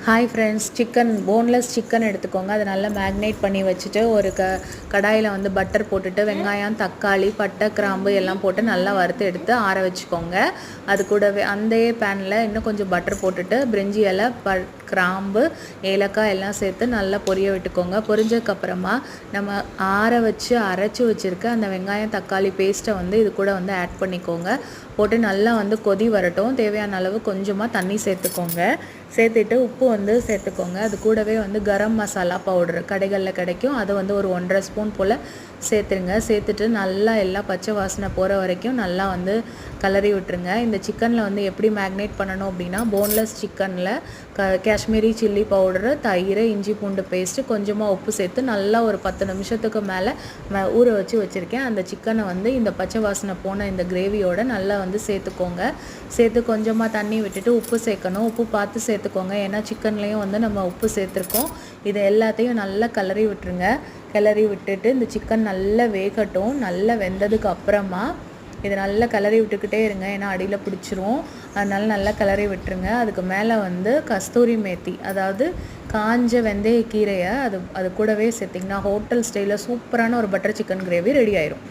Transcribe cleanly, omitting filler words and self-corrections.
Hi friends, chicken boneless chicken எடுத்துக்கோங்க. அதை நல்லா மேக்னேட் பண்ணி வச்சுட்டு ஒரு கடாயில் வந்து பட்டர் போட்டுட்டு வெங்காயம், தக்காளி, பட்டை, கிராம்பு எல்லாம் போட்டு நல்லா வறுத்து எடுத்து ஆற வச்சுக்கோங்க. அது கூடவே அந்த பேனில் இன்னும் கொஞ்சம் பட்டர் போட்டுட்டு பிரிஞ்சி இலை, கிராம்பு, ஏலக்காய் எல்லாம் சேர்த்து நல்லா பொரிய விட்டுக்கோங்க. பொரிஞ்சதுக்கப்புறமா நம்ம ஆற வச்சு அரைச்சி வச்சுருக்க அந்த வெங்காயம், தக்காளி பேஸ்ட்டை வந்து இது கூட வந்து ஆட் பண்ணிக்கோங்க. போட்டு நல்லா வந்து கொதி வரட்டும். தேவையான அளவு கொஞ்சமாக தண்ணி சேர்த்துக்கோங்க. சேர்த்துட்டு உப்பு வந்து சேர்த்துக்கோங்க. அது கூடவே வந்து கரம் மசாலா பவுடர் கடைகளில் கிடைக்கும், அதை வந்து ஒரு 1.5 ஸ்பூன் போல் சேர்த்துருங்க. சேர்த்துட்டு நல்லா எல்லாம் பச்சை வாசனை போகிற வரைக்கும் நல்லா வந்து கலரி விட்டுருங்க. இந்த சிக்கனில் வந்து எப்படி மேக்னேட் பண்ணணும் அப்படின்னா, போன்லெஸ் சிக்கனில் காஷ்மீரி சில்லி பவுடரு, தயிர், இஞ்சி பூண்டு பேஸ்ட்டு, கொஞ்சமாக உப்பு சேர்த்து நல்லா ஒரு 10 நிமிஷத்துக்கு மேலே ஊற வச்சு வச்சுருக்கேன். அந்த சிக்கனை வந்து இந்த பச்சை வாசனை போன இந்த கிரேவியோட நல்லா வந்து சேர்த்துக்கோங்க. சேர்த்து கொஞ்சமாக தண்ணி விட்டுட்டு உப்பு சேர்க்கணும். உப்பு பார்த்து சேர்த்துக்கோங்க, ஏன்னா சிக்கன்லேயும் வந்து நம்ம உப்பு சேர்த்துருக்கோம். இது எல்லாத்தையும் நல்லா கிளறி விட்டுருங்க. கிளறி விட்டுட்டு இந்த சிக்கன் நல்லா வேகட்டும். நல்லா வெந்ததுக்கு அப்புறமா இதை நல்லா கிளறி விட்டுக்கிட்டே இருங்க, ஏன்னா அடியில் பிடிச்சிரும். அதனால நல்லா கிளறி விட்டுருங்க. அதுக்கு மேலே வந்து கஸ்தூரி மேத்தி, அதாவது காஞ்ச வெந்தய கீரையை அது கூடவே சேர்த்திங்கன்னா ஹோட்டல் ஸ்டைலில் சூப்பரான ஒரு பட்டர் சிக்கன் கிரேவி ரெடி ஆயிரும்.